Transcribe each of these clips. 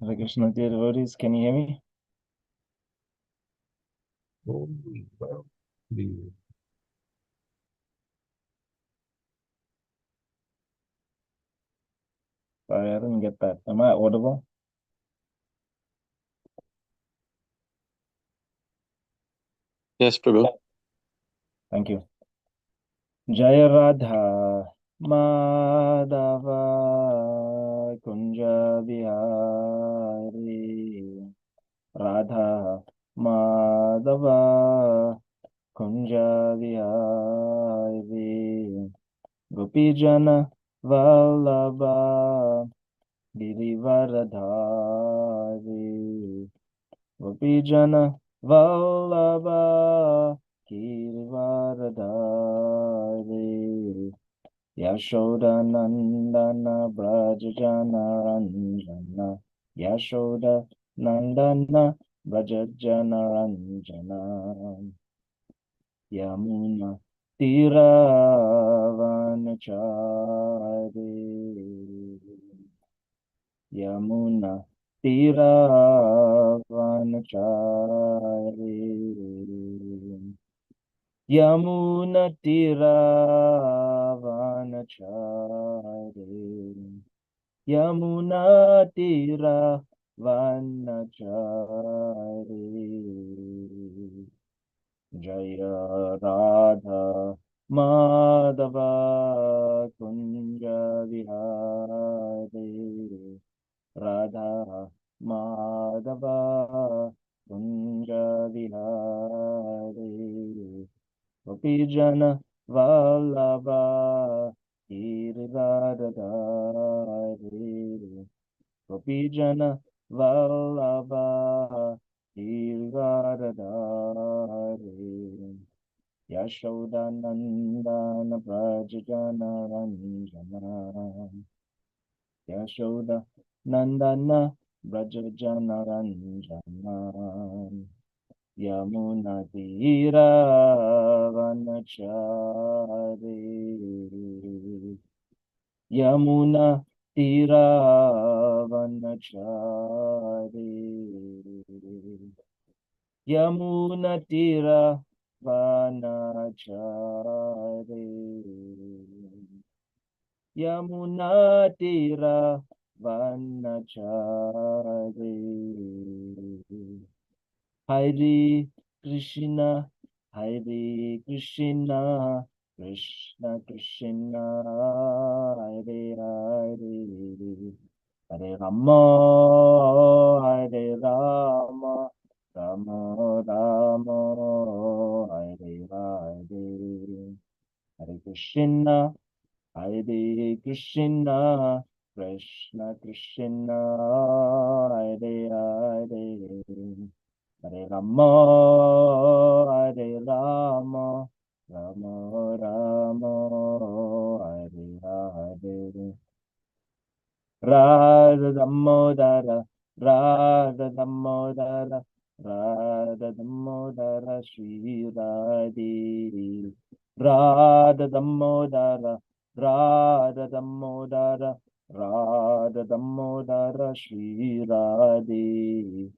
Hare Krishna, dear devotees, can you hear me? Oh, well, please. Sorry, I didn't get that. Am I audible? Yes, Prabhu. Thank you. Jaya Radha Madhava Kunja Bihari Radha Madhava Kunja Bihari Gopijana Vallabha Girivaradhari Gopijana Vallabha Girivardhari Yashoda Nandana Brajajana Ranjana Yashoda Nandana Brajajana Ranjana Yamuna Tiravanachari Yamuna Tiravanachari Yamuna Tiravanachari Yamuna Tiravanachari Jaya Radha Madhava Kunja Vihari Radha Madhava Kunja Vihari Gopijana Vallabha Giridharadhari Gopijana Vallabha Giridharadhari Yashoda Nandana Brajajana Ranjana Yashoda Nandana Brajajana Ranjana Yamuna Tira Vanachari Yamuna Tira Vanachari Yamuna Tira Vanachari Yamuna Tira Vanachari Hare Krishna, Hare Krishna, Krishna Krishna, Hare Hare, Hare Rama, Hare Rama, Rama Rama, Hare Hare, Hare Krishna, Hare Krishna, Krishna Krishna, Hare Hare. Hare Rama, Hare Rama, Rama Rama, Hare Hare. Radha Damodara, Radha Damodara, Radha Damodara, Shri Radhe. Radha Damodara, Radha Damodara, Radha Damodara, Shri Radhe.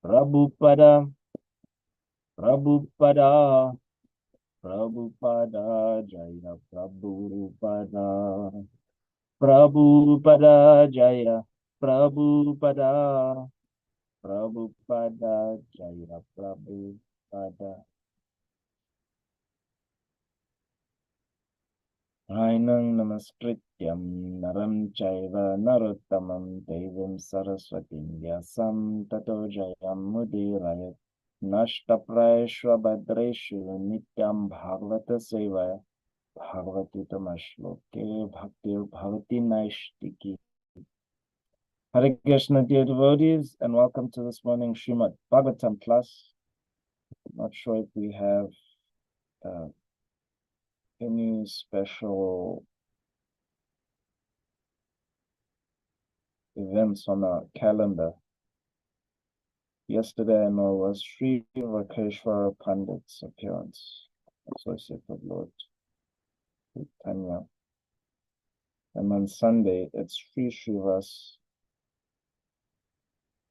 Prabhupada, Prabhupada, Prabhupada, Jaya Prabhupada, Prabhupada, Jaya Prabhupada, Prabhupada, Jaya Prabhupada. Ainang namaskrityam naram chaiva narottamam devam saraswatim vyasam tato jayam mudirayat. Nashtaprayashva Bhadreshu Nityam Bhagavata Sevaya Bhagavati Tamashloke Bhakti Bhavati Naishtiki. Hare Krishna, dear devotees, and welcome to this morning Srimad Bhagavatam class. Not sure if we have any special events on our calendar. Yesterday, I know, was Sri Vakeshwara Pandit's appearance, Associate of Lord Tanya. And on Sunday, it's Sri Srivas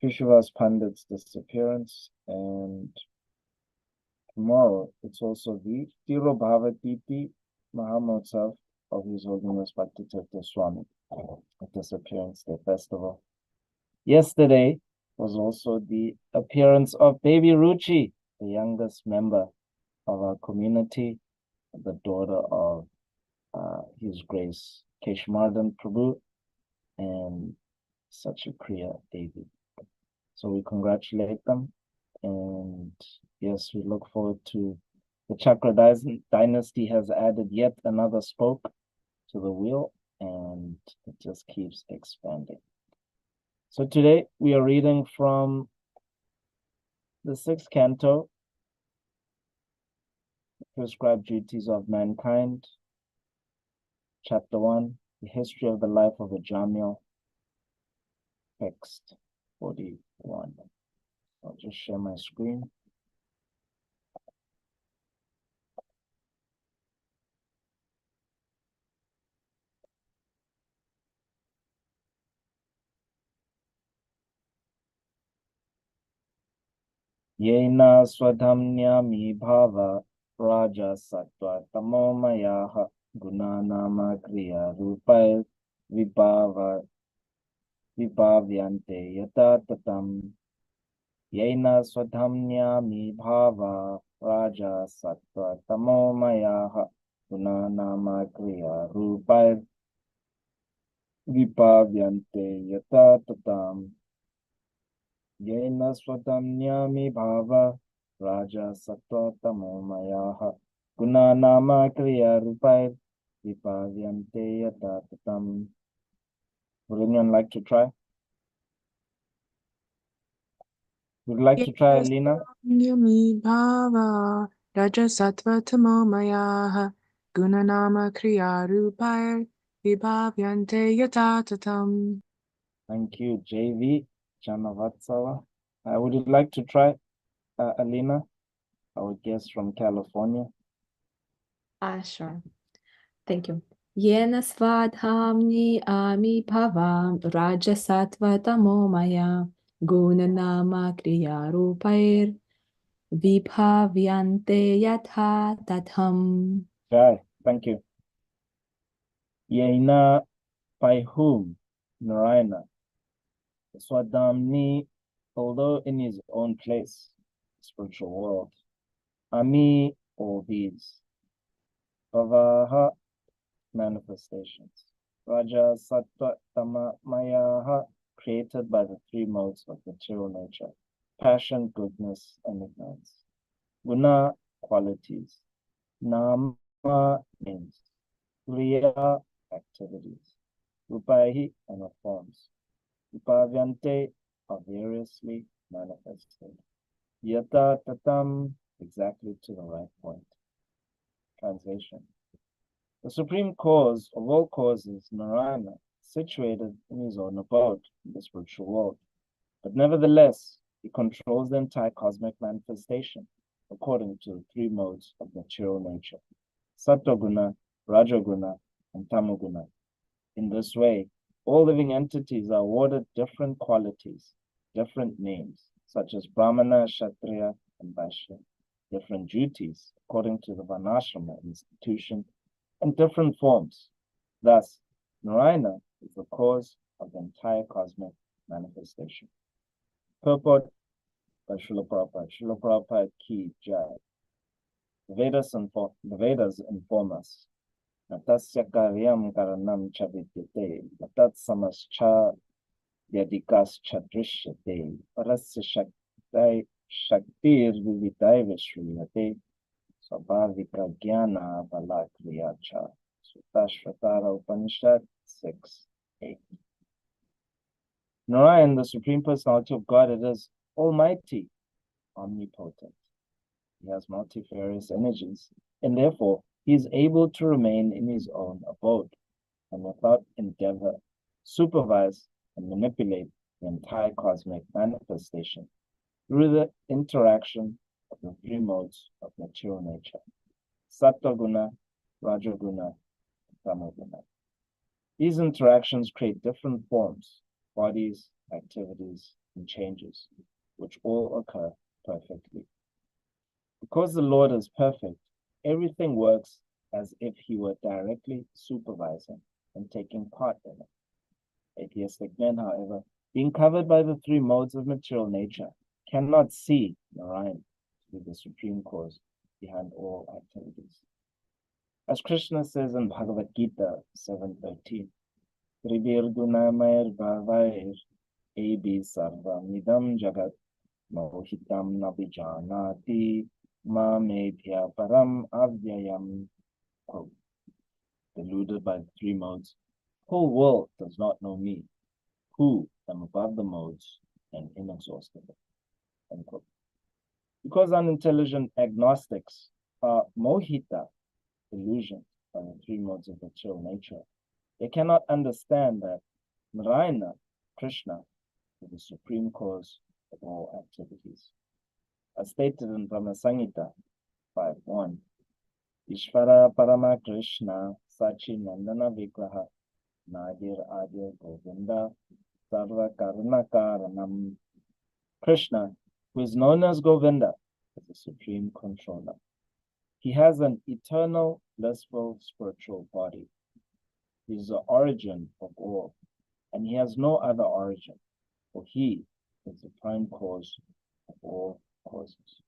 Keshava's Pandit's disappearance, and tomorrow it's also the Tirobhavatiti Mahamotsav of His Holiness Bhaktitirtha Swami, disappearance day festival. Yesterday was also the appearance of baby Ruchi, the youngest member of our community, the daughter of His Grace Keshmardan Prabhu and Sachapriya Devi. So we congratulate them, and yes, we look forward to the Chakra dynasty has added yet another spoke to the wheel, and it just keeps expanding. So today we are reading from the 6th canto, Prescribed Duties of Mankind, Chapter 1, The History of the Life of a Jamil, text 41. I'll just share my screen. Yena swadhamnyami bhava raja sattva tamomayaha gunanama kriya rupai vibhavyante yata tatam. Yena swadhamnyami bhava raja sattva tamomayaha gunanama kriya rupai vibhavyante yata tatam. Yena swadhamnyami bhava raja sattva tamomayaha gunanama kriya rupai vibhavyante yata tatam. Would anyone like to try? Would you like to try, Alina? Yami bhava raja sattva tamomayaha gunanama kriya rupair vibhavyante yata tatam. Thank you, JV Janavatsala. Would you like to try, Alina? Our guest from California. Sure. Thank you. Yena svadhamni ami bhavam rajasattva tamomaya gunanama kriya rupair vibhavyante yatha tatham. Right, thank you. Yena, by whom? Narayana. Swadhamni, although in his own place, spiritual world. Ami, all these. Bhavaha, manifestations. Raja, Sattva, Tama, Mayaha, created by the 3 modes of material nature. Passion, goodness, and ignorance. Guna, qualities. Nama, names. Kriya, activities. Rupahi, and of forms. Vibhavyante, are variously manifested. Yata tatam, exactly to the right point. Translation. The supreme cause of all causes, Narayana, situated in his own abode, in the spiritual world. But nevertheless, he controls the entire cosmic manifestation, according to the 3 modes of material nature. Sattva-guna, Rajaguna, and Tamaguna. In this way, all living entities are awarded different qualities, different names, such as Brahmana, Kshatriya, and Vaishya, different duties according to the Varnashrama institution, and different forms. Thus, Narayana is the cause of the entire cosmic manifestation. Purport by Srila Prabhupada. Srila Prabhupada Ki Jai. The Vedas inform us. Natasya karyam karanam cha vidyate, natat samascha vyadikas cha drishyate, parasya shaktir vividai vishriyate, swabhavika jnana balakriya cha. Sutashvatara Upanishad 6:8. Narayan, the Supreme Personality of God, it is almighty, omnipotent. He has multifarious energies, and therefore he is able to remain in his own abode and without endeavor supervise and manipulate the entire cosmic manifestation through the interaction of the 3 modes of material nature: Sattva-guna, Rajaguna, and Tamaguna. These interactions create different forms, bodies, activities, and changes, which all occur perfectly. Because the Lord is perfect, everything works as if he were directly supervising and taking part in it. Atheistic men, however, being covered by the three modes of material nature, cannot see Narayan to be the supreme cause behind all activities. As Krishna says in Bhagavad Gita 7:13, Trivirgunamair bhavair ebi sarvamidam jagat mohitam nabijanati mamebhya param avyayam. Quote, deluded by the three modes, the whole world does not know me, who am above the modes and inexhaustible. Unquote. Because unintelligent agnostics are mohita, illusioned by the three modes of material nature, they cannot understand that Narayana, Krishna, is the supreme cause of all activities. As stated in Brahma Samhita 5:1, Ishvara Parama Krishna Sachi Nandana Vigraha Nadir Adir Govinda Sarva Karuna Karanam. Krishna, who is known as Govinda, is the supreme controller. He has an eternal, blissful spiritual body. He is the origin of all, and he has no other origin, for he is the prime cause of all causes.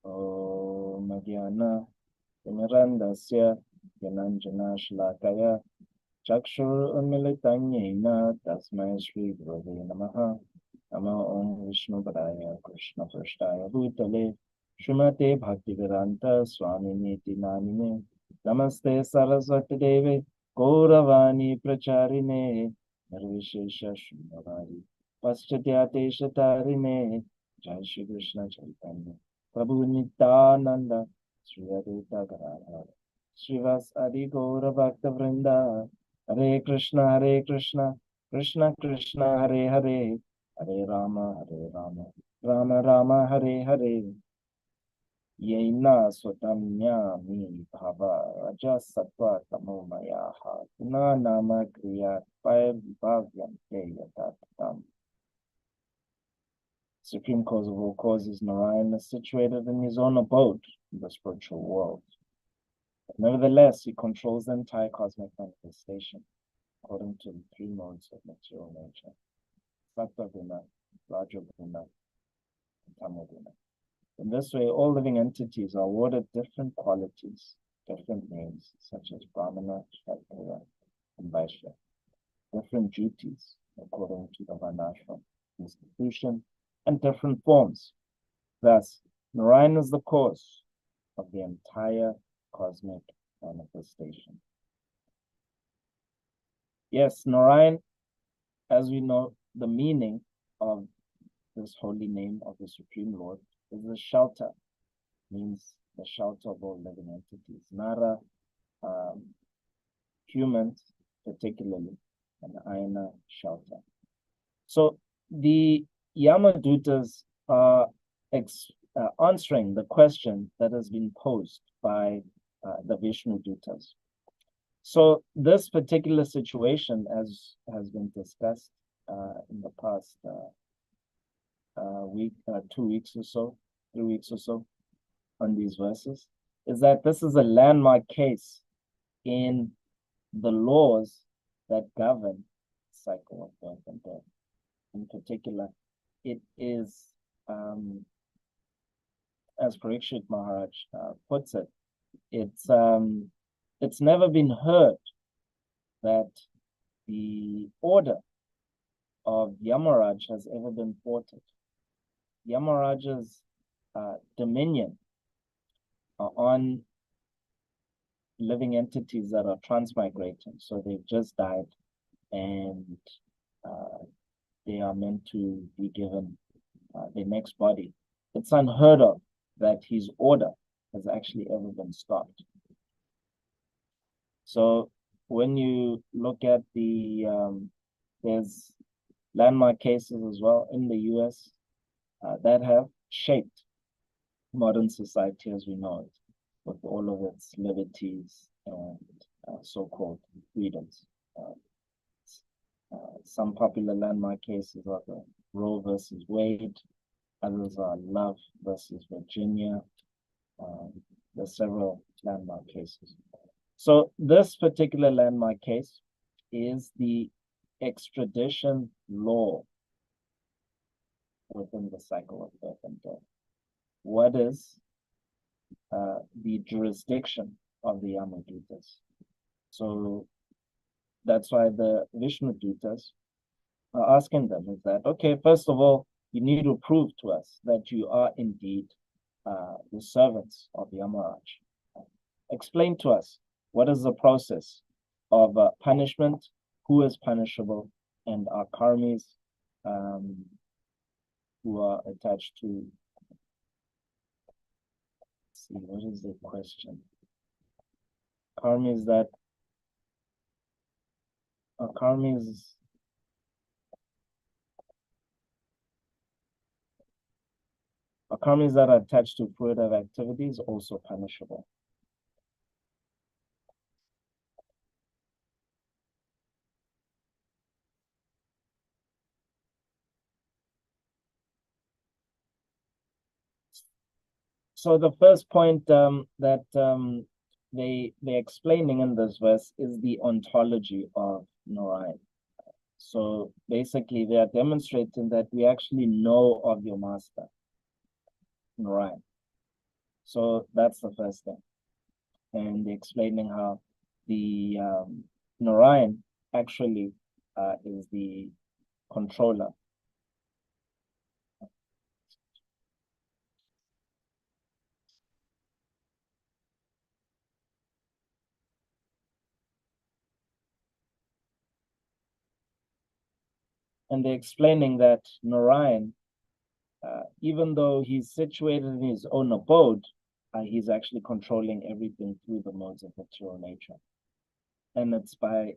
Om Jnana Timirandasya Gyananjana Shlakaya Chakshur Unmilitam Yena Tasmai Shri Gurave Namaha. Namo Om Vishnu Padaya Krishna Prashtaya Bhutale Srimate Bhaktivedanta Swami Niti Namine Namaste Saraswati Deve Gauravani Pracharine Nirvishesha Shunavari Paschatya Shatarine Jai Shri Krishna Chaitanya Prabhu Nityananda Sri Advaita Gadadhara Srivas Adi Gaura Bhakta Vrinda Hare Krishna Krishna Krishna Hare Hare Hare Rama Rama Rama Hare Hare Yena Swatamyami Bhava Raja Sattva Tamomayaha Guna Nama Kriya Bhavyam Te Yatatam. Supreme cause of all causes, Narayan, is situated in his own abode in the spiritual world. But nevertheless, he controls the entire cosmic manifestation according to the three modes of material nature: Sattva Guna, Raja Guna, and Tamo Guna. In this way, all living entities are awarded different qualities, different names, such as Brahmana, Kshatriya, and Vaishya, different duties according to the Varnashram institution, and different forms. Thus, Narayan is the cause of the entire cosmic manifestation. Yes, Narayan, as we know, the meaning of this holy name of the Supreme Lord is the shelter, means the shelter of all living entities. Nara, humans particularly, and Ayana, shelter. So the Yamadutas are answering the question that has been posed by the Vishnu Dutas. So this particular situation, as has been discussed in the past week, 2 weeks or so, 3 weeks or so, on these verses, is that this is a landmark case in the laws that govern the cycle of birth and death. In particular, it is, as Parikshit Maharaj puts it, it's never been heard that the order of Yamaraj has ever been thwarted. Yamaraj's dominion on living entities that are transmigrating. So they've just died and they are meant to be given their next body. It's unheard of that his order has actually ever been stopped. So when you look at there's landmark cases as well in the US that have shaped modern society as we know it, with all of its liberties and so-called freedoms. some popular landmark cases are the Roe versus Wade. Others are Love versus Virginia. There's several landmark cases. So this particular landmark case is the extradition law within the cycle of birth and death. What is the jurisdiction of the Yamadutas? So that's why the Vishnu Dutas are asking them is that, okay, first of all, you need to prove to us that you are indeed the servants of Yamaraj. Explain to us what is the process of punishment, who is punishable, and are karmis who are attached to. Let's see, what is the question? Karmis that are karmis. Karmis that are attached to fruitive activities also punishable. So the first point that they're explaining in this verse is the ontology of Narayan. So basically, they are demonstrating that we actually know of your master, Narayan. So that's the first thing. And they're explaining how the Narayan actually is the controller. And they're explaining that Narayan, even though he's situated in his own abode, he's actually controlling everything through the modes of material nature. And it's by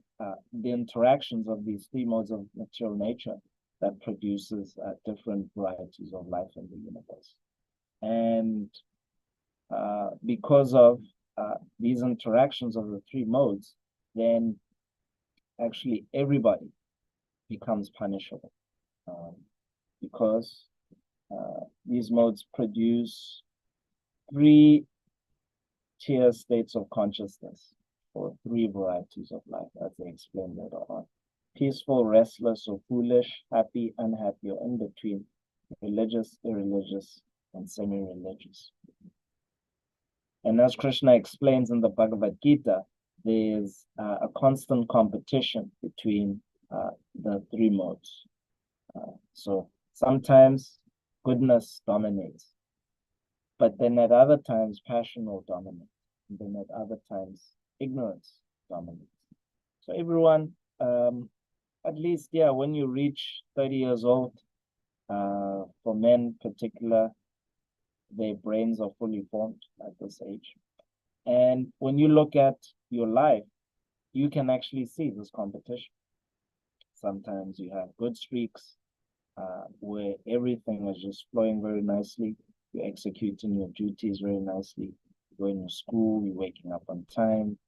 the interactions of these three modes of material nature that produces different varieties of life in the universe. And because of these interactions of the three modes, then actually everybody becomes punishable because these modes produce three tier states of consciousness or three varieties of life, as they explain later on. Peaceful, restless, or foolish, happy, unhappy, or in between, religious, irreligious, and semi-religious. And as Krishna explains in the Bhagavad Gita, there is a constant competition between the three modes. So sometimes goodness dominates, but then at other times passion will dominate, and then at other times ignorance dominates. So everyone, at least, yeah, when you reach 30 years old, for men in particular, their brains are fully formed at this age. And when you look at your life, you can actually see this competition. Sometimes you have good streaks where everything is just flowing very nicely. You're executing your duties very nicely. You're going to school, you're waking up on time.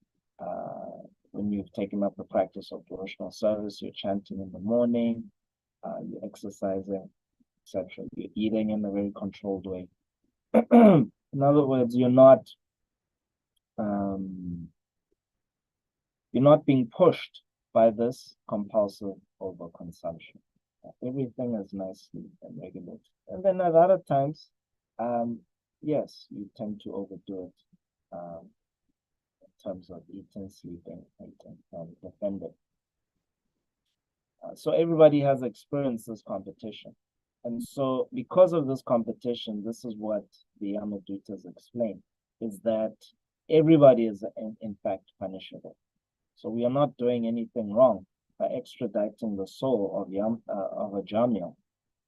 When you've taken up the practice of devotional service, you're chanting in the morning, you're exercising, etc. You're eating in a very controlled way. In other words, you're not being pushed by this compulsive overconsumption. Everything is nicely and regulated. And then at other times, yes, you tend to overdo it in terms of eating, sleeping, and defending. So everybody has experienced this competition. And so because of this competition, this is what the Yamadutas explain, is that everybody is in fact punishable. So we are not doing anything wrong by extraditing the soul of a Jamya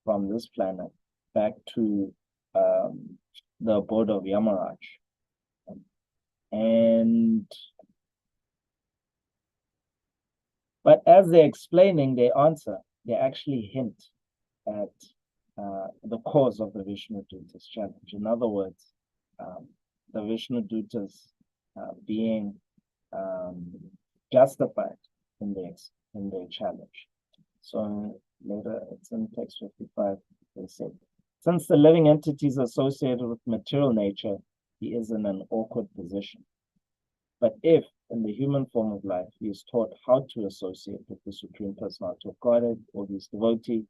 from this planet back to the abode of Yamaraj. But as they're explaining their answer, they actually hint at the cause of the Vishnu Dutas challenge. In other words, the Vishnu Dutas being justified in their challenge. So later, it's in text 55, they say, since the living entity is associated with material nature, he is in an awkward position. But if, in the human form of life, he is taught how to associate with the Supreme Personality of Godhead or his devotee,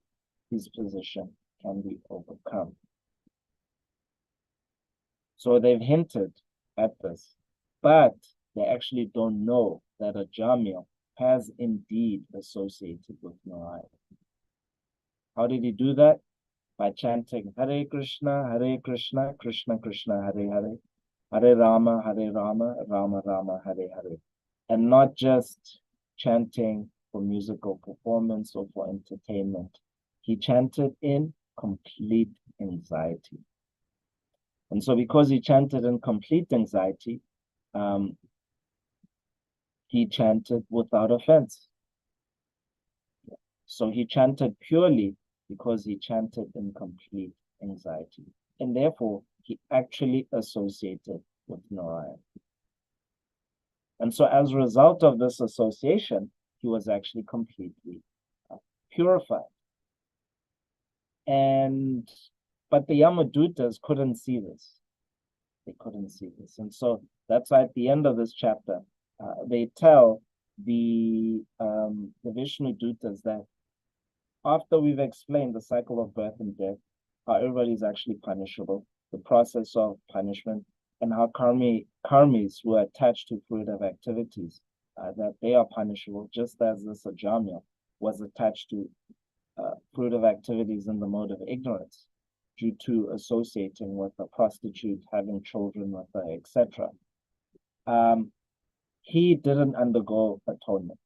his position can be overcome. So they've hinted at this, but they actually don't know that a Jamya has indeed associated with Narayana. How did he do that? By chanting Hare Krishna, Krishna Krishna, Hare Hare, Hare Rama, Rama Rama, Hare Hare. And not just chanting for musical performance or for entertainment. He chanted in complete anxiety. And so because he chanted in complete anxiety, he chanted without offense. So he chanted purely because he chanted in complete anxiety. And therefore, he actually associated with Narayana. And so as a result of this association, he was actually completely purified. But the Yamadutas couldn't see this. They couldn't see this. And so that's why at the end of this chapter, they tell the Vishnu Dutas that after we've explained the cycle of birth and death, how everybody is actually punishable, the process of punishment, and how karmis who are attached to fruitive activities, that they are punishable, just as this Ajamya was attached to fruitive activities in the mode of ignorance due to associating with a prostitute, having children with her, etc. He didn't undergo atonement.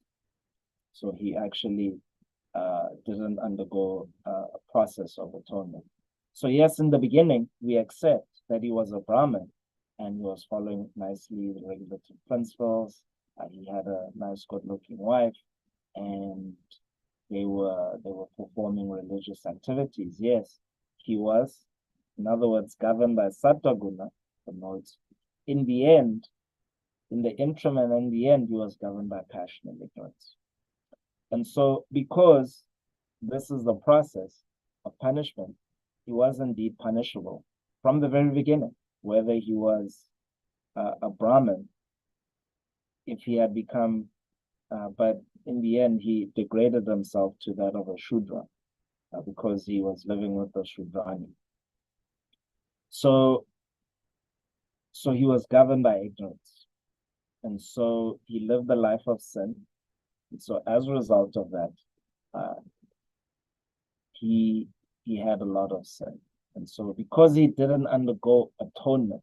So he actually didn't undergo a process of atonement. So yes, in the beginning, we accept that he was a Brahmin and he was following nicely the regulative principles. He had a nice, good-looking wife, and they were performing religious activities. Yes, he was, in other words, governed by Sattva Guna, the modes. In the end, in the interim and in the end, he was governed by passion and ignorance. And so, because this is the process of punishment, he was indeed punishable from the very beginning, whether he was a Brahmin, if he had become, but in the end, he degraded himself to that of a Shudra because he was living with the Shudrani. So he was governed by ignorance. And so he lived the life of sin. And so as a result of that, he had a lot of sin. And so because he didn't undergo atonement,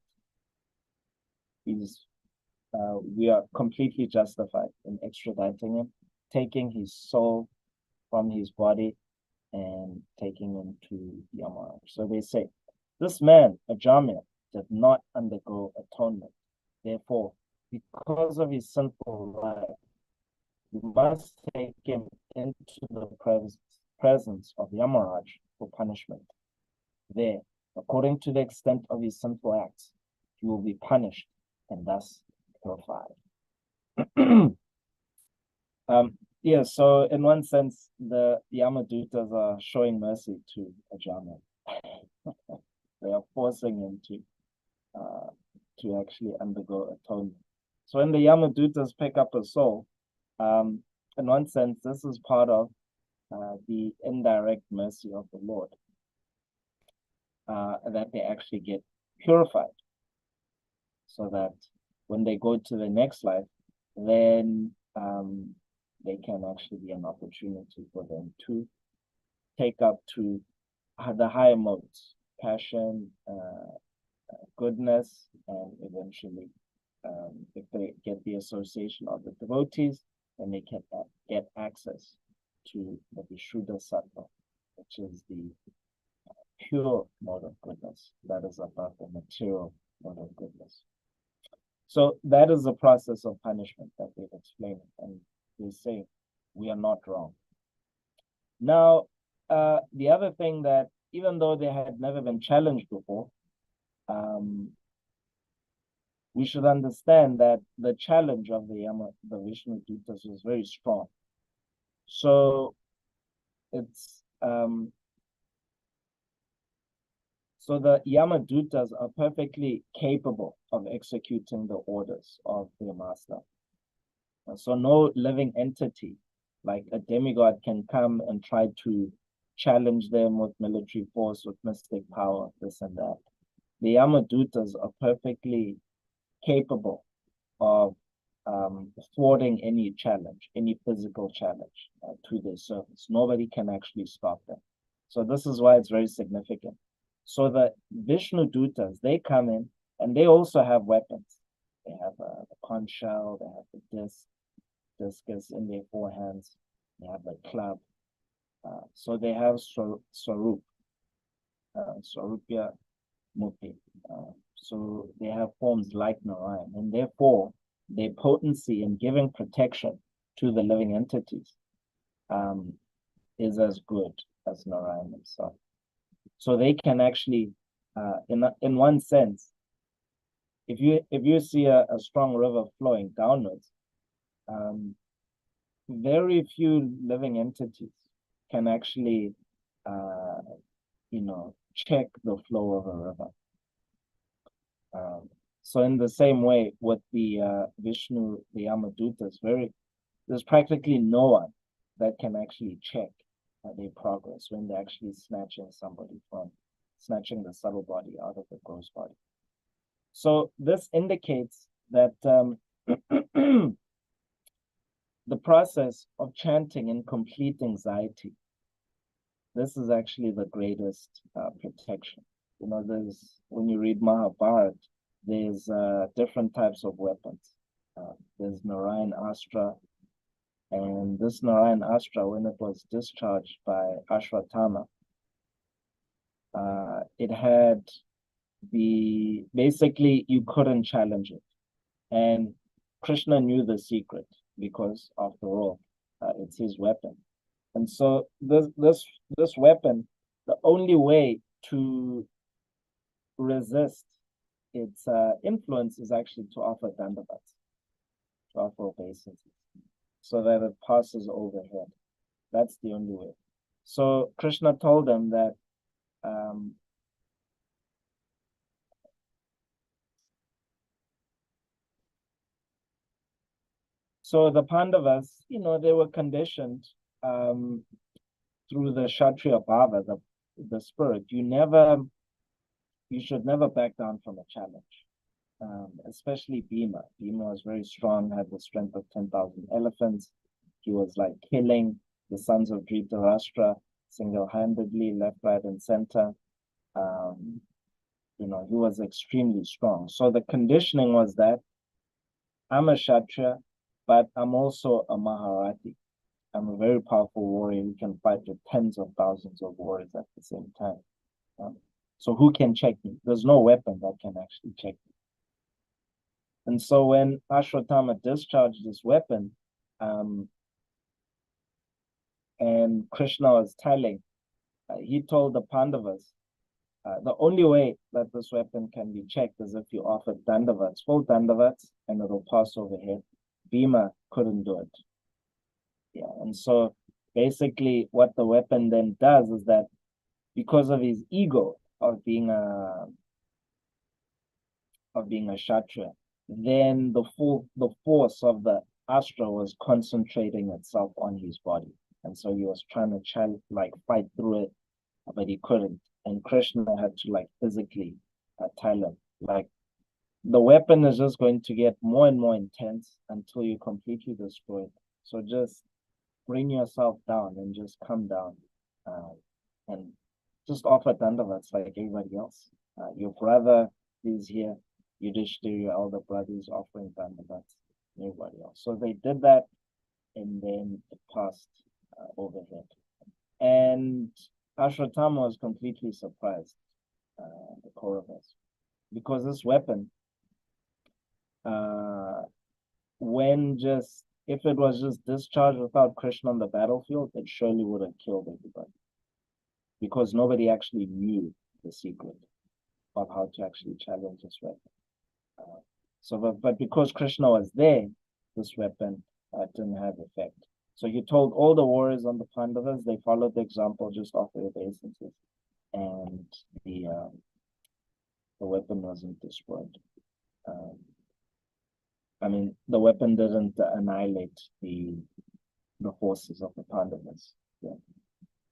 we are completely justified in extraditing him, taking his soul from his body and taking him to Yamaraj. So they say, this man, Ajamya, did not undergo atonement. Therefore, because of his sinful life, you must take him into the presence of Yamaraj for punishment. There, according to the extent of his sinful acts, he will be punished and thus purified. Yeah, so in one sense, the Yamadutas are showing mercy to Ajamya. They are forcing him to actually undergo atonement. So when the Yamadutas pick up a soul, in one sense, this is part of the indirect mercy of the Lord, that they actually get purified, so that when they go to the next life, then they can actually be an opportunity for them to take up to the higher modes, passion, goodness, and eventually, if they get the association of the devotees, then they can get access to the Vishuddha Sattva, which is the pure mode of goodness that is above the material mode of goodness. So that is the process of punishment that they've explained, and they say we are not wrong. Now, the other thing that, even though they had never been challenged before, we should understand that the challenge of the Vishnu Dutas was very strong. So it's so the Yamadutas are perfectly capable of executing the orders of their master. So no living entity like a demigod can come and try to challenge them with military force, with mystic power, this and that. The Yamadutas are perfectly capable of thwarting any challenge, any physical challenge to their service. Nobody can actually stop them. So this is why it's very significant. So the Vishnu Dutas, they come in and they also have weapons. They have the conch shell, they have the discus in their forehands, they have the club. So they have Swarup, Swarupya Mukti. So they have forms like Narayan, and therefore their potency in giving protection to the living entities is as good as Narayan himself. So they can actually, in one sense, if you see a strong river flowing downwards, very few living entities can actually, check the flow of a river. So in the same way, with the Vishnu, the Yamadutas, there's practically no one that can actually check their progress when they're actually snatching the subtle body out of the gross body. So this indicates that the process of chanting in complete anxiety, this is actually the greatest protection. When you read Mahabharata, there's different types of weapons. There's Narayan Astra, and this Narayan Astra, when it was discharged by Ashwatthama, it had basically you couldn't challenge it. And Krishna knew the secret because, after all, it's his weapon. And so this weapon, the only way to resist its influence is actually to offer dandavats, to offer obeisances, so that it passes overhead. That's the only way. So Krishna told them that so the Pandavas, they were conditioned through the Kshatriya Bhava, the spirit. You should never back down from a challenge. Especially Bhima. Bhima was very strong, had the strength of 10,000 elephants. He was like killing the sons of Dhritarashtra single-handedly, left, right, and center. He was extremely strong. So the conditioning was that I'm a Kshatriya, but I'm also a Maharati. I'm a very powerful warrior who can fight with tens of thousands of warriors at the same time. So who can check me? There's no weapon that can actually check me. And so when Ashwatthama discharged this weapon, and Krishna was telling, he told the Pandavas, the only way that this weapon can be checked is if you offer dandavats, full dandavats, and it'll pass overhead. Bhima couldn't do it. Yeah, and so basically what the weapon then does is that because of his ego of being a Kshatriya, then the force of the Astra was concentrating itself on his body. And so he was trying to fight through it, but he couldn't. And Krishna had to physically tell him, the weapon is just going to get more and more intense until you completely destroy it. So just bring yourself down and just come down and just offer dandavats like everybody else. Your brother is here, Yudhishthira, your elder brother, is offering dandavats, everybody else. So they did that, and then it passed overhead. And Ashwatthama was completely surprised, the Kauravas, because this weapon, if it was just discharged without Krishna on the battlefield, it surely would have killed everybody, because nobody actually knew the secret of how to actually challenge this weapon. But because Krishna was there, this weapon didn't have effect. So he told all the warriors on the Pandavas, they followed the example, just offer obeisances, and the weapon wasn't destroyed. I mean, the weapon didn't annihilate the forces of the Pandavas. Yeah.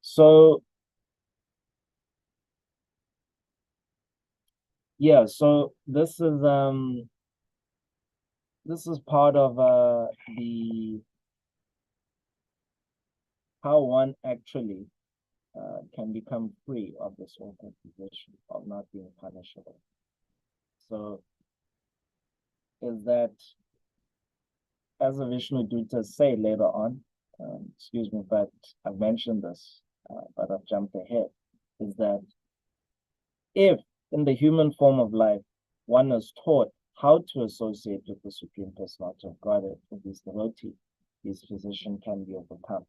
So yeah, so this is part of the how one actually can become free of this awkward position of not being punishable. So is that, as the Vishnu Dutas say later on, excuse me, but I've mentioned this, but I've jumped ahead, is that if in the human form of life, one is taught how to associate with the Supreme Personality of Godhead, with his devotee, his position can be overcome.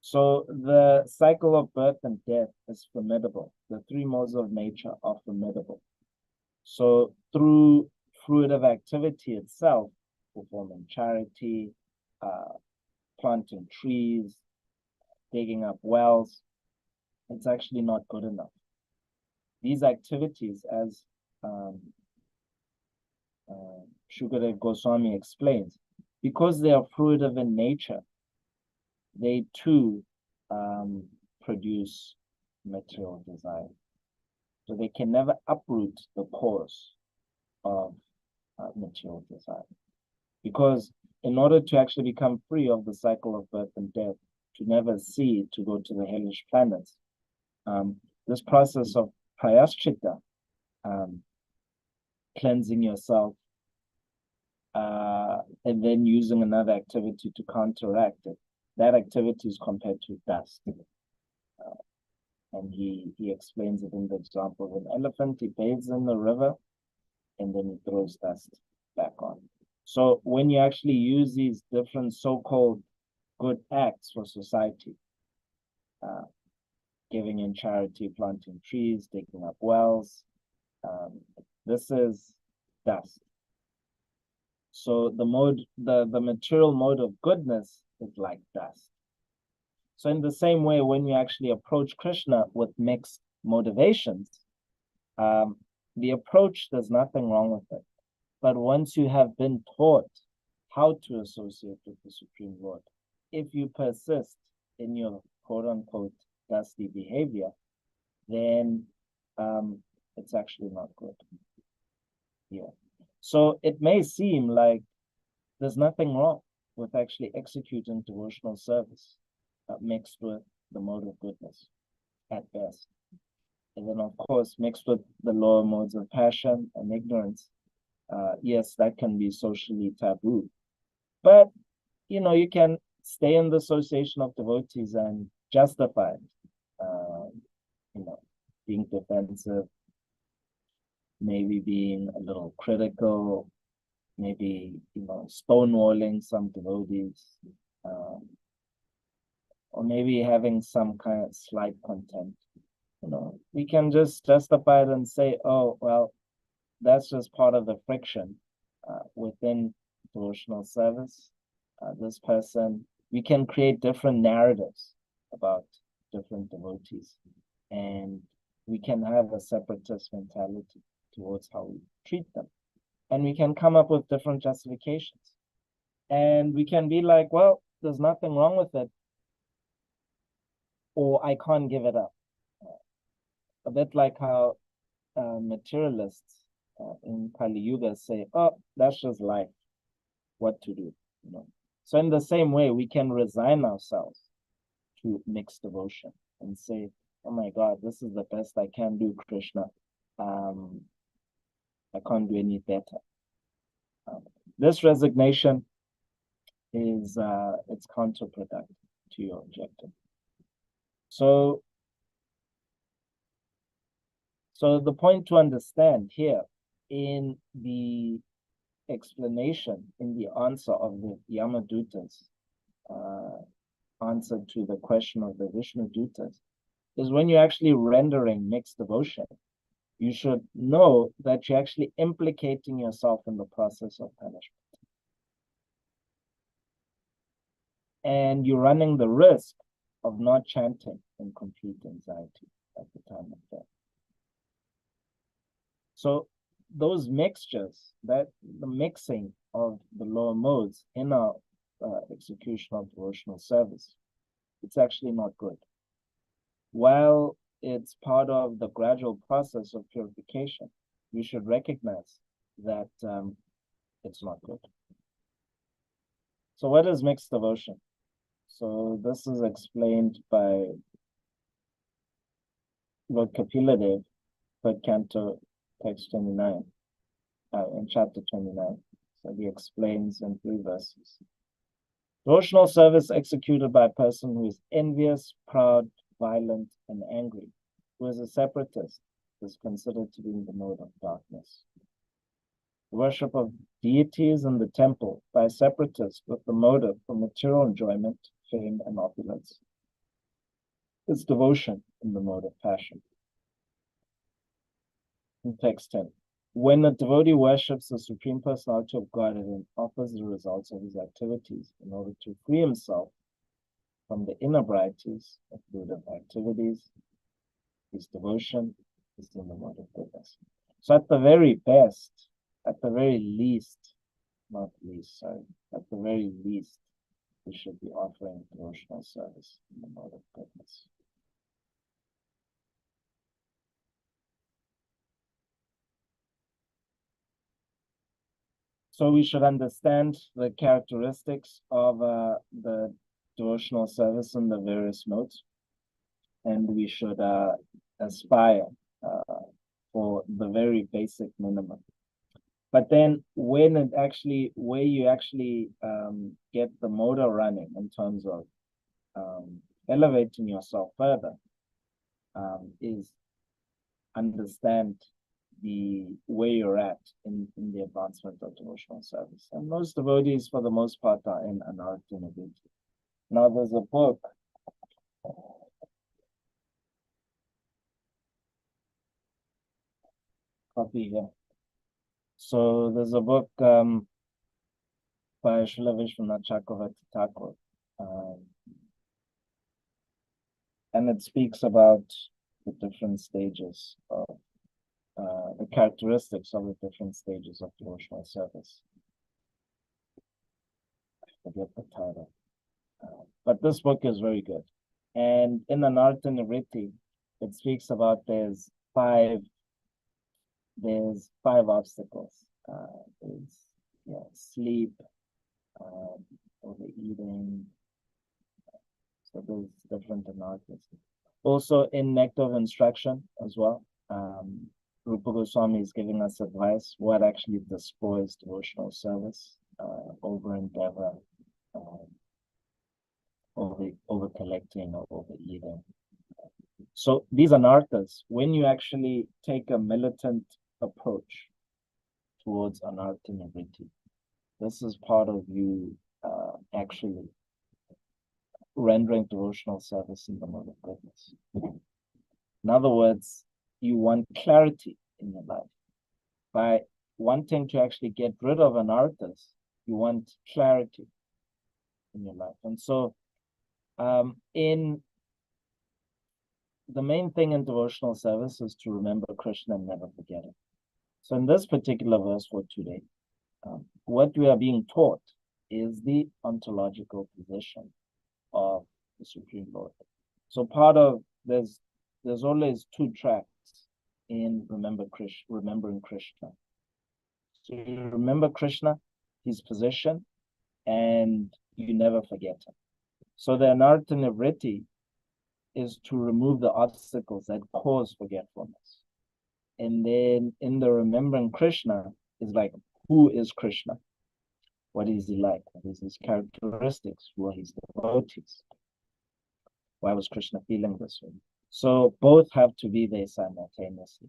So the cycle of birth and death is formidable. The three modes of nature are formidable. So through fruitive activity itself, performing charity, planting trees, digging up wells, it's actually not good enough. These activities, as Shukadev Goswami explains, because they are fruitive in nature, they too produce material desire. So they can never uproot the cause of material desire. Because in order to actually become free of the cycle of birth and death, to never see, to go to the hellish planets, this process of prayaschita, cleansing yourself, and then using another activity to counteract it, that activity is compared to dust. And he explains it in the example of an elephant. He bathes in the river and then he throws dust back on. So when you actually use these different so-called good acts for society, giving in charity, planting trees, digging up wells, this is dust. So the material mode of goodness is like dust. So in the same way, when you actually approach Krishna with mixed motivations, the approach, there's nothing wrong with it. But once you have been taught how to associate with the Supreme Lord, if you persist in your quote-unquote dusty behavior, then it's actually not good. Yeah. So it may seem like there's nothing wrong with actually executing devotional service mixed with the mode of goodness at best. And then, of course, mixed with the lower modes of passion and ignorance, yes, that can be socially taboo. But, you can stay in the association of devotees and justify it, being defensive, maybe being a little critical, maybe, stonewalling some devotees, or maybe having some kind of slight contempt. We can just justify it and say, oh, well, that's just part of the friction within devotional service. This person, we can create different narratives about different devotees, and we can have a separatist mentality towards how we treat them. And we can come up with different justifications. And we can be like, well, there's nothing wrong with it, or I can't give it up. A bit like how materialists in Kali Yuga say, oh, that's just life, what to do. So in the same way, we can resign ourselves to mixed devotion and say, oh my God, this is the best I can do, Krishna. I can't do any better. This resignation is it's counterproductive to your objective. So the point to understand here in the explanation, in the answer of the Yamadutas, answer to the question of the Vishnu Dutas, is when you're actually rendering mixed devotion, you should know that you're actually implicating yourself in the process of punishment. and you're running the risk of not chanting in complete anxiety at the time of death. So those mixtures, that the mixing of the lower modes in our execution of devotional service, it's actually not good. While it's part of the gradual process of purification, we should recognize that it's not good. So what is mixed devotion? So this is explained by Lord Kapiladev, third canto, text 29, in chapter 29. So he explains in 3 verses. Devotional service executed by a person who is envious, proud, violent, and angry, who is a separatist, is considered to be in the mode of darkness. The worship of deities in the temple by separatists with the motive for material enjoyment, fame, and opulence is devotion in the mode of passion. In text 10, when a devotee worships the Supreme Personality of Godhead and offers the results of his activities in order to free himself from the inner varieties of Buddha activities, his devotion is in the mode of goodness. So at the very best, at the very least, not least, sorry, at the very least, we should be offering devotional service in the mode of goodness. So we should understand the characteristics of the devotional service in the various modes, and we should aspire for the very basic minimum. But then where you actually get the motor running in terms of elevating yourself further is understand where you're at in the advancement of devotional service. And most devotees, for the most part, are in anartha nivritti. Now there's a book copy here. So there's a book by Srila Vishwanath Chakravarti Thakur, and it speaks about the different stages of the characteristics of the different stages of devotional service. I forget the title, but this book is very good. And in Anartha Nivritti, it speaks about there's five obstacles. There's sleep, overeating. So there's different anarthas. Also in Nectar of Instruction as well, Rupa Goswami is giving us advice what actually despoils devotional service, over endeavor, over collecting or overeating. So these anarthas, when you actually take a militant approach towards anartha nivritti, this is part of you actually rendering devotional service in the mode of goodness. In other words, you want clarity in your life. By wanting to actually get rid of anarthas, you want clarity in your life. And so in the main thing in devotional service is to remember Krishna and never forget him. So in this particular verse for today, what we are being taught is the ontological position of the Supreme Lord. So part of there's always 2 tracks in remembering Krishna. So you remember Krishna, his position, and you never forget him. So the anartha nivritti is to remove the obstacles that cause forgetfulness. And then in the remembering Krishna is like, who is Krishna? What is he like? What is his characteristics? Who are his devotees? Why was Krishna feeling this way? So both have to be there simultaneously.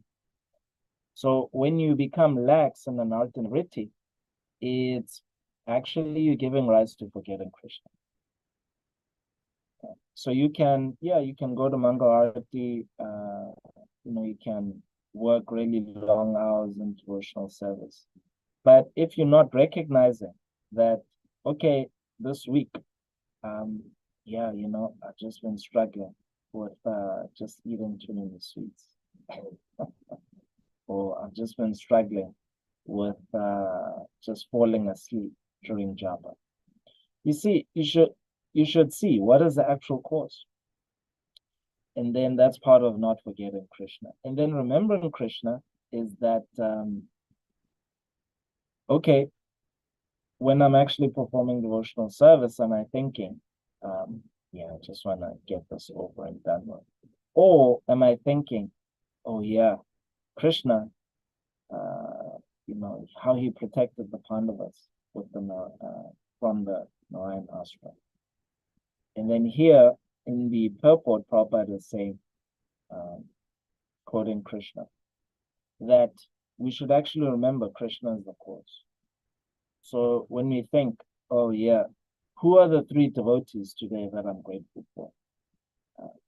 So when you become lax in anartha nivritti, it's actually you're giving rise to forgetting Krishna. So you can go to Mangal Arati, you can work really long hours in devotional service. But if you're not recognizing that, okay, this week Yeah, I've just been struggling with just eating too many sweets. Or I've just been struggling with just falling asleep during japa. You see, you should see what is the actual cause. And then that's part of not forgetting Krishna. And then remembering Krishna is that okay, when I'm actually performing devotional service, am I thinking, yeah, I just want to get this over and done with? Or am I thinking, oh yeah, Krishna, how he protected the Pandavas with from the Narayan Astra. And then here in the purport, Prabhupada is saying, quoting Krishna, that we should actually remember Krishna is the cause. So when we think, oh yeah, who are the three devotees today that I'm grateful for?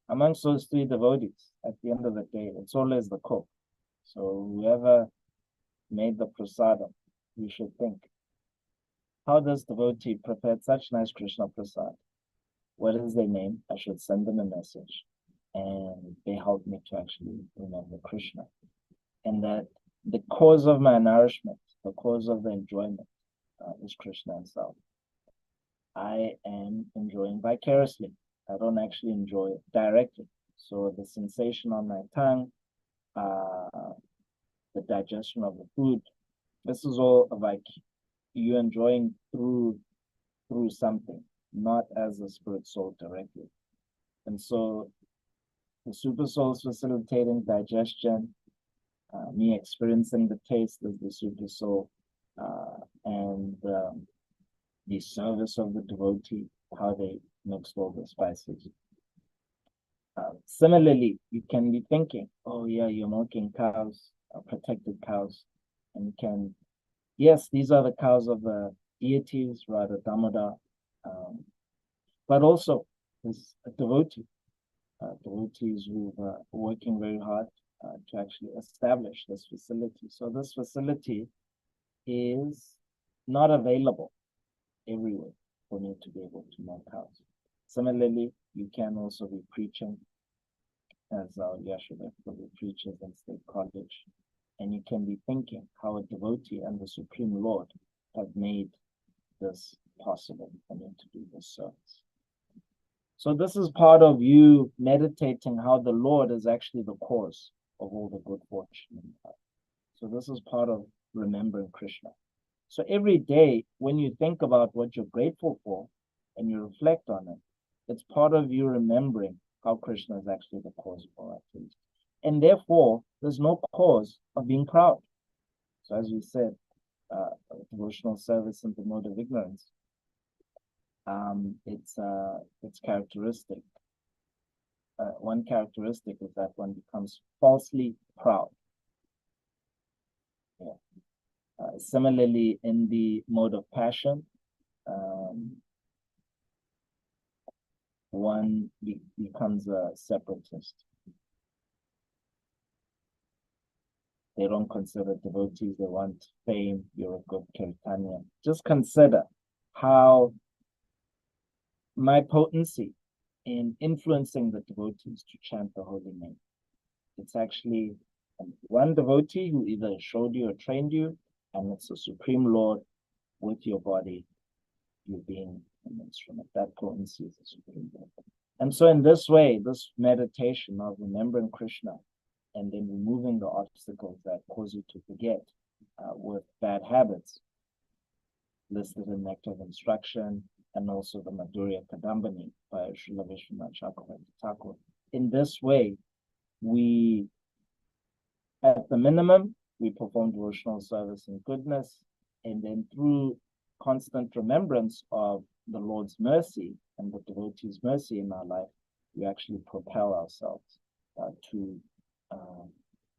Amongst those three devotees, at the end of the day, it's always the cook. So whoever made the prasadam, we should think, how does devotee prepare such nice Krishna prasad? What is their name? I should send them a message. And they help me to actually remember Krishna. And that the cause of my nourishment, the cause of the enjoyment is Krishna himself. I am enjoying vicariously. I don't actually enjoy it directly. So the sensation on my tongue, the digestion of the food, this is all like you enjoying through something, not as a spirit soul directly. And so the super soul is facilitating digestion, me experiencing the taste of the super soul, and the service of the devotee, how they mixed all the spices. Similarly, you can be thinking, oh yeah, you're milking cows, protected cows, and you can, yes, these are the cows of the deities, Radha Damodar, but also there's a devotee, devotees who are working very hard to actually establish this facility. So this facility is not available everywhere for me to be able to milk cows. Similarly, you can also be preaching as Yashoda preaches in State College, and you can be thinking how a devotee and the Supreme Lord have made this possible for me to do this service. So this is part of you meditating how the Lord is actually the cause of all the good fortune in life. So this is part of remembering Krishna. So every day when you think about what you're grateful for and you reflect on it, it's part of you remembering how Krishna is actually the cause of all activities. And therefore, there's no cause of being proud. So as we said, devotional service in the mode of ignorance, it's characteristic. One characteristic is that one becomes falsely proud. Yeah. Similarly, in the mode of passion, one becomes a separatist. They don't consider devotees, they want fame, you're a good Kirtanian. Just consider how my potency in influencing the devotees to chant the holy name. It's actually one devotee who either showed you or trained you, and it's the Supreme Lord with your body, you being an instrument. That potency is the Supreme Lord. And so in this way, this meditation of remembering Krishna and then removing the obstacles that cause you to forget with bad habits, listed in Nectar of Instruction, and also the Madhurya Kadambani by Srila Vishwanath Chakravarti Thakur. In this way, we, at the minimum, we perform devotional service in goodness, and then through constant remembrance of the Lord's mercy and the devotee's mercy in our life, we actually propel ourselves to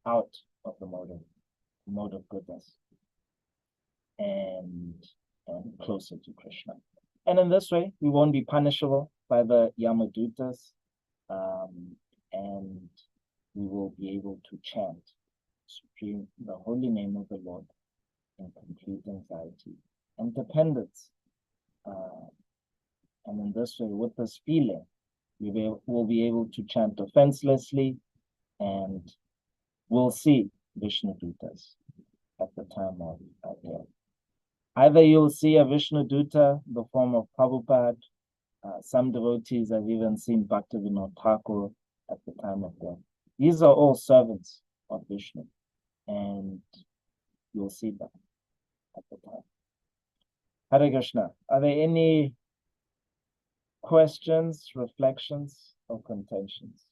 out of the mode of goodness and closer to Krishna. And in this way, we won't be punishable by the Yamadutas, and we will be able to chant the holy name of the Lord in complete anxiety and dependence And in this way, with this feeling, we'll be able to chant defenselessly, and we'll see Vishnu Dutas at the time of death. Either you'll see a Vishnu Duta in the form of Prabhupada. Some devotees have even seen Bhaktivinoda Thakur at the time of death. These are all servants of Vishnu, and you'll see them at the time. Hare Krishna. Are there any questions, reflections, or contentions?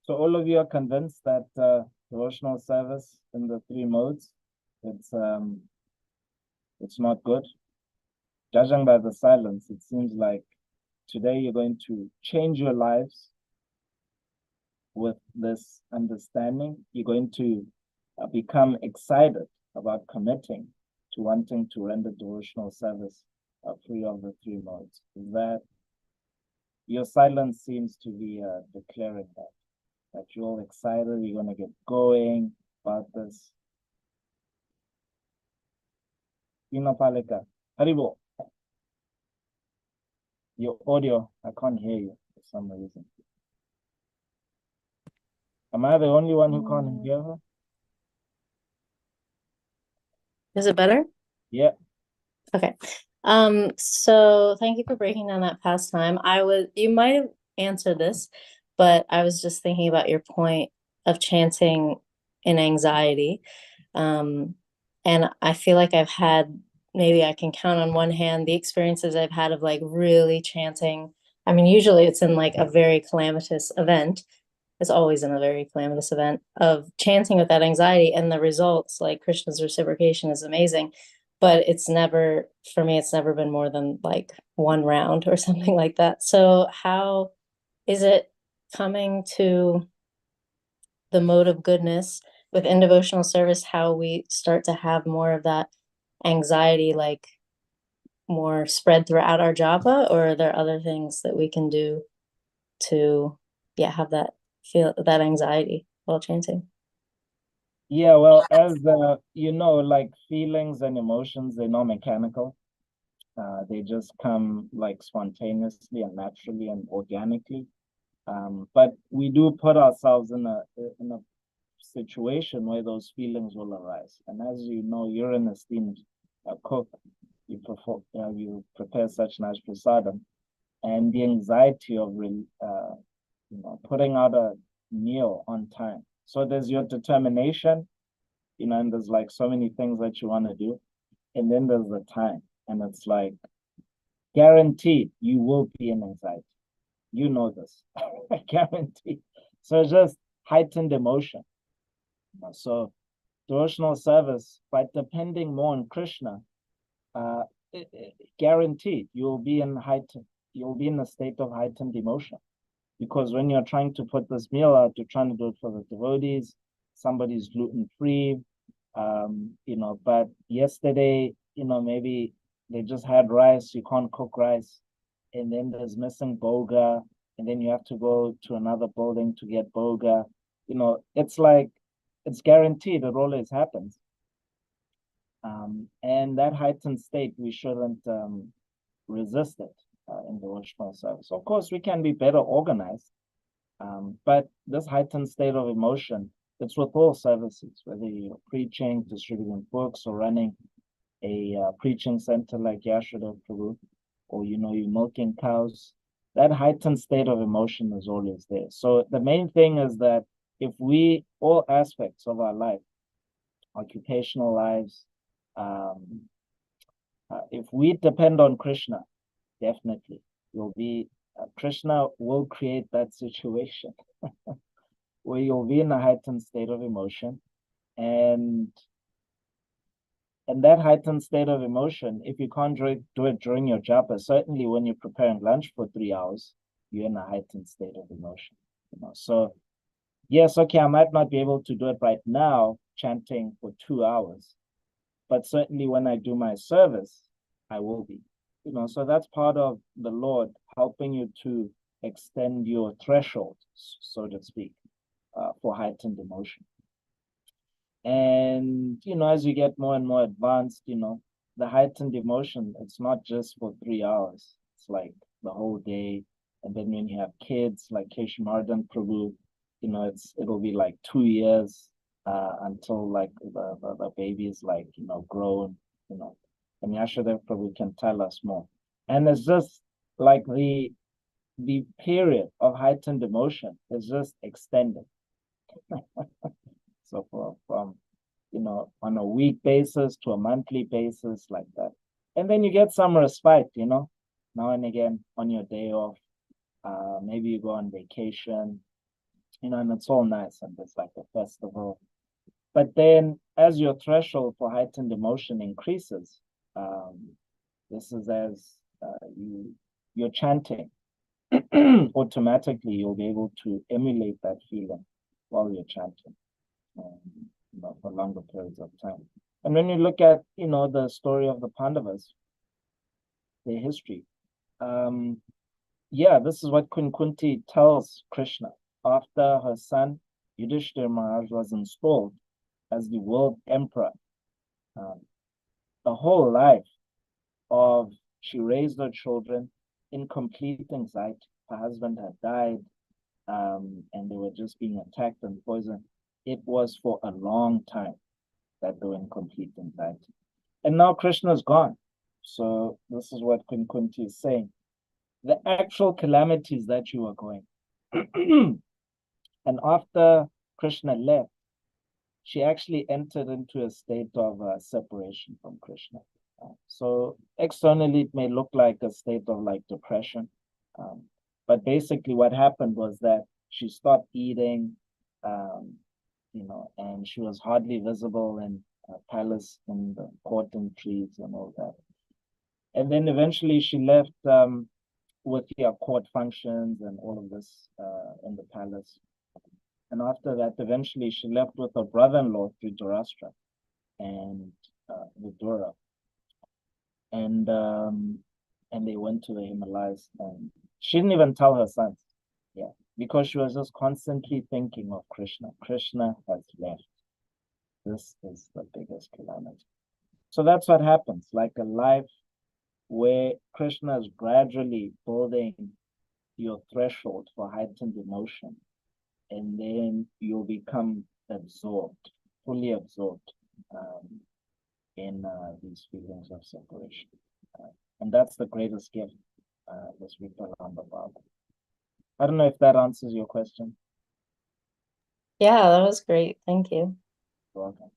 So all of you are convinced that devotional service in the three modes, it's not good. Judging by the silence, it seems like today you're going to change your lives with this understanding. You're going to become excited about committing to wanting to render devotional service free of the three modes. Is that your silence seems to be declaring that you're all excited, you're going to get going about this. Pino Palika, Haribo. Your audio, I can't hear you for some reason. Am I the only one who can't hear her? Is it better? Yeah. Okay. So thank you for breaking down that pastime. You might have answered this, but I was just thinking about your point of chanting in anxiety. And I feel like maybe I can count on one hand the experiences I've had of like really chanting. I mean, usually it's in like a very calamitous event. It's always in a very calamitous event of chanting with that anxiety, and the results, like Krishna's reciprocation, is amazing. But for me, it's never been more than like one round or something like that. So how is it coming to the mode of goodness within devotional service, how we start to have more of that anxiety, like more spread throughout our japa, or are there other things that we can do to have that anxiety while chanting? Yeah, well, as like feelings and emotions, they're not mechanical. They just come like spontaneously and naturally and organically. But we do put ourselves in a situation where those feelings will arise. And as you know, you're an esteemed cook. You prepare such nice prasadam, and the anxiety of putting out a meal on time. So there's your determination, and there's like so many things that you want to do, and then there's the time, and it's like guaranteed you will be in anxiety. You know this, guaranteed. So it's just heightened emotion. So devotional service, by depending more on Krishna, guaranteed you'll be in a state of heightened emotion. Because when you're trying to put this meal out, you're trying to do it for the devotees, somebody's gluten-free, but yesterday, maybe they just had rice, you can't cook rice, and then there's missing boga, and then you have to go to another building to get boga. It's like, it's guaranteed, it always happens. And that heightened state, we shouldn't resist it in devotional service. Of course, we can be better organized, but this heightened state of emotion, it's with all services, whether you're preaching, distributing books, or running a preaching center like Yashoda Prabhu, or you're milking cows. That heightened state of emotion is always there. So the main thing is that if all aspects of our life, occupational lives, if we depend on Krishna, definitely Krishna will create that situation where you'll be in a heightened state of emotion, And that heightened state of emotion, if you can't do it during your japa, certainly when you're preparing lunch for 3 hours, you're in a heightened state of emotion. So yes, okay, I might not be able to do it right now, chanting for 2 hours, but certainly when I do my service, I will be. So that's part of the Lord helping you to extend your threshold, so to speak, for heightened emotion. And, as you get more and more advanced, the heightened emotion, it's not just for 3 hours. It's like the whole day. And then when you have kids like Keshamardan Prabhu, it'll be like 2 years until like the baby is like, grown, and Yashodev Prabhu can tell us more. And it's just like the period of heightened emotion is just extended. So from on a week basis to a monthly basis, like that. And then you get some respite, now and again on your day off. Maybe you go on vacation, and it's all nice and it's like a festival. But then as your threshold for heightened emotion increases, this is as you're chanting, automatically you'll be able to emulate that feeling while you're chanting. For longer periods of time. And when you look at, the story of the Pandavas, their history, this is what Queen Kunti tells Krishna. After her son, Yudhishthira Maharaj, was installed as the world emperor, the whole life she raised her children in complete anxiety. Her husband had died, and they were just being attacked and poisoned. It was for a long time that they were in complete anxiety. And now Krishna's gone. So this is what Queen Kunti is saying. The actual calamities that you are going. And after Krishna left, she actually entered into a state of separation from Krishna. So externally, it may look like a state of like depression. But basically what happened was that she stopped eating, and she was hardly visible in a palace in the court and trees and all that. And then eventually she left with court functions and all of this in the palace. And after that, eventually she left with her brother-in-law, Dhritarashtra, and Vidura. And they went to the Himalayas, and she didn't even tell her sons. Because she was just constantly thinking of Krishna. Krishna has left. This is the biggest calamity. So that's what happens, like a life where Krishna is gradually building your threshold for heightened emotion, and then you'll become absorbed, fully absorbed in these feelings of separation. And that's the greatest gift, this Vipalam Baba. I don't know if that answers your question. Yeah, that was great. Thank you. You're welcome.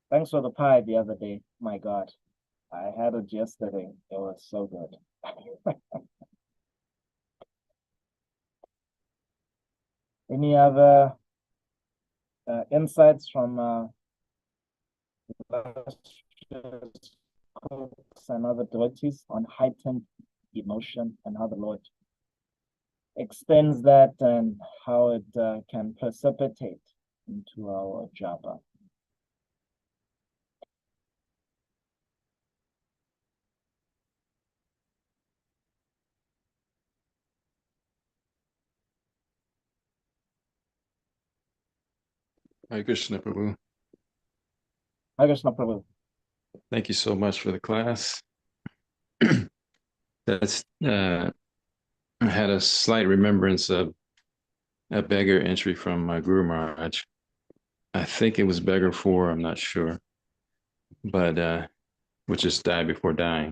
Thanks for the pie the other day. My God, I had it yesterday. It was so good. Any other insights from and other devotees on heightened emotion and how the Lord extends that and how it can precipitate into our japa? Hare Krishna Prabhu. Hare Krishna Prabhu. Thank you so much for the class. That's I had a slight remembrance of a beggar entry from my Guru Maharaj. I think it was beggar 4, I'm not sure, but which is die before dying.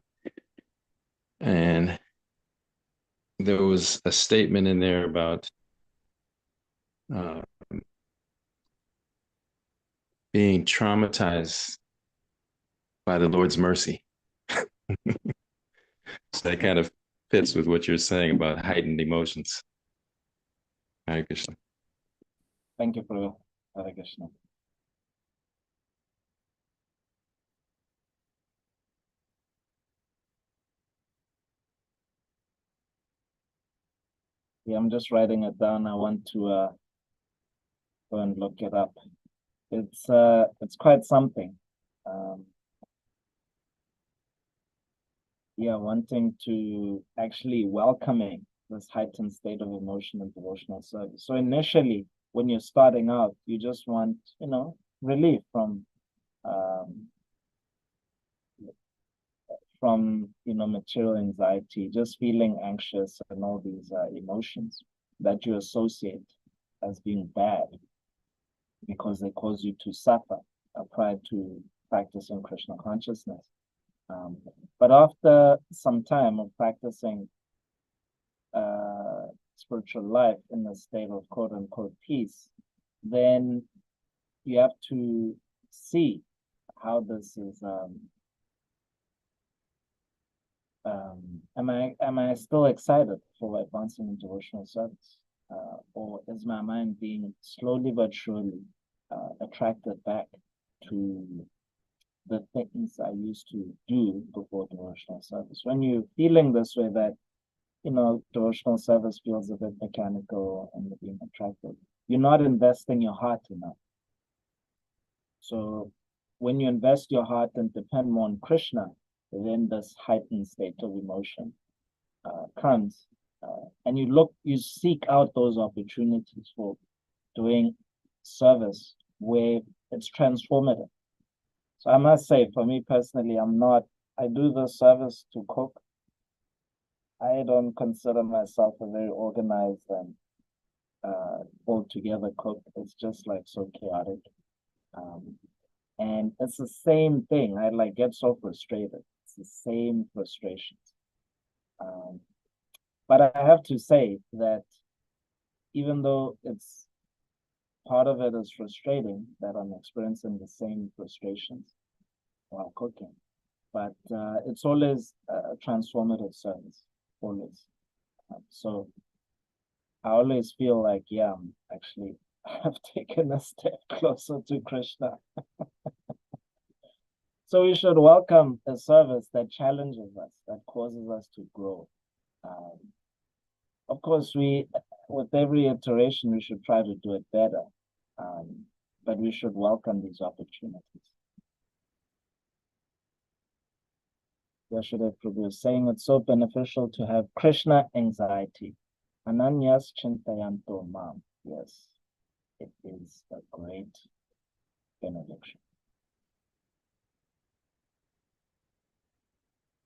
And there was a statement in there about being traumatized by the Lord's mercy. So that kind of fits with what you're saying about heightened emotions. Hare Krishna. Thank you, Prabhu. Hare Krishna. Yeah, I'm just writing it down. I want to go and look it up. It's quite something. Yeah, wanting to actually welcoming this heightened state of emotion and devotional service. So initially, when you're starting out, you just want, relief from material anxiety, just feeling anxious and all these emotions that you associate as being bad because they cause you to suffer prior to practicing Krishna consciousness. But after some time of practicing spiritual life in a state of quote unquote peace, then you have to see how this is am I still excited for advancing in devotional service? Or is my mind being slowly but surely attracted back to the things I used to do before devotional service? When you're feeling this way that, devotional service feels a bit mechanical and you're being attracted, you're not investing your heart enough. So when you invest your heart and depend more on Krishna, then this heightened state of emotion comes, and you seek out those opportunities for doing service where it's transformative. So I must say, for me personally, I do the service to cook. I don't consider myself a very organized and altogether cook. It's just like so chaotic. And it's the same thing. I get so frustrated. It's the same frustrations. But I have to say that even though it's part of it is frustrating that I'm experiencing the same frustrations while cooking, but it's always a transformative service, always. So I always feel like, yeah, I'm actually have taken a step closer to Krishna. So we should welcome a service that challenges us, that causes us to grow. Of course, with every iteration, we should try to do it better, but we should welcome these opportunities. Yashoda Prabhu is saying it's so beneficial to have Krishna anxiety. Ananyas chintayanto mam. Yes, it is a great benediction.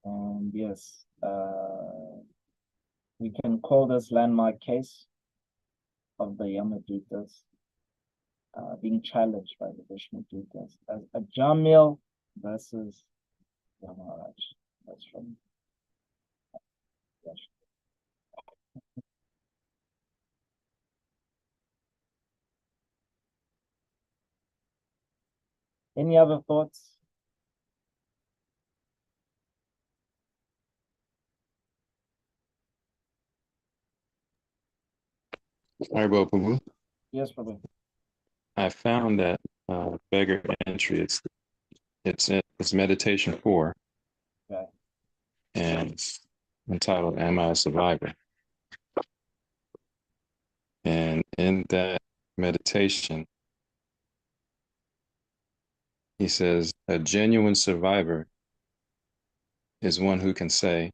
And yes, we can call this landmark case of the Yamadutas being challenged by the Vishnudutas as a Jamil versus Yamaraj. That's from Any other thoughts? Haribo Prabhu. Yes, Prabhu. I found that beggar entry. It's meditation 4, Okay. and it's entitled "Am I a Survivor?" And in that meditation, he says, "A genuine survivor is one who can say,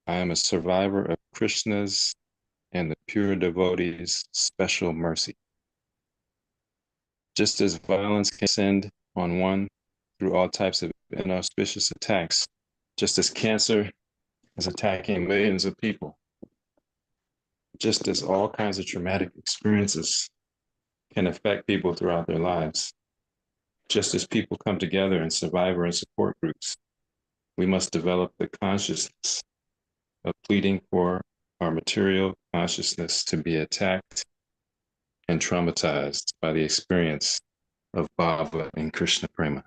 'I am a survivor of Krishna's and the pure devotees' special mercy.' Just as violence can descend on one through all types of inauspicious attacks, just as cancer is attacking millions of people, just as all kinds of traumatic experiences can affect people throughout their lives, just as people come together in survivor and support groups, we must develop the consciousness of pleading for our material consciousness to be attacked and traumatized by the experience of Bhava and Krishna Prema."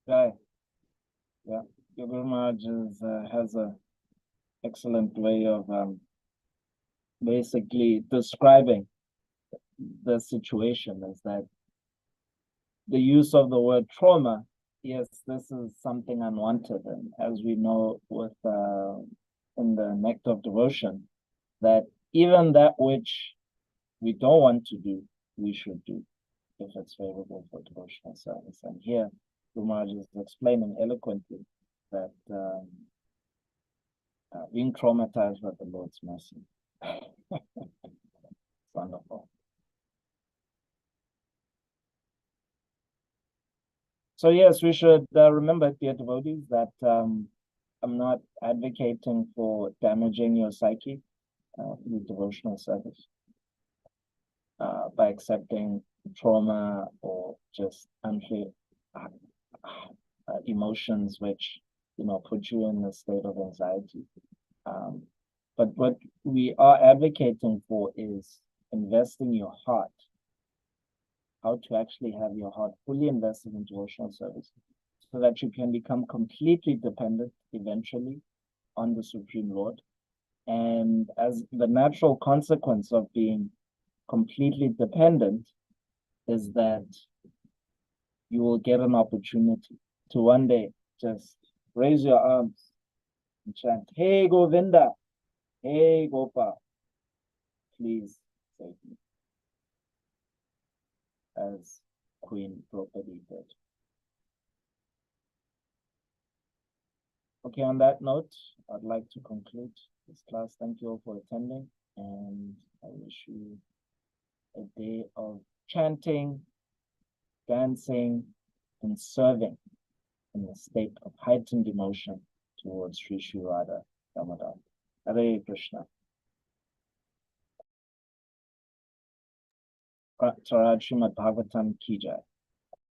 Right. Yeah. Your Guru Maharaj has a excellent way of basically describing the situation is that the use of the word trauma yes, this is something unwanted, and as we know with in the Nectar of Devotion, that even that which we don't want to do, we should do if it's favorable for devotional service. And here, Maharaj is explaining eloquently that being traumatized by the Lord's mercy. Wonderful. So yes, we should remember, dear devotees, that I'm not advocating for damaging your psyche through devotional service by accepting trauma or just unfair emotions which put you in a state of anxiety. But what we are advocating for is investing your heart, how to actually have your heart fully invested in devotional service so that you can become completely dependent eventually on the Supreme Lord. And as the natural consequence of being completely dependent is that you will get an opportunity to one day just raise your arms and chant, "Hey Govinda, hey Gopal, please save me," as Queen Draupadi did. Okay, on that note, I'd like to conclude this class. Thank you all for attending, and I wish you a day of chanting, dancing, and serving in a state of heightened emotion towards Sri Sri Radha Damodar. Hare Krishna. Srimad Bhagavatam ki jai.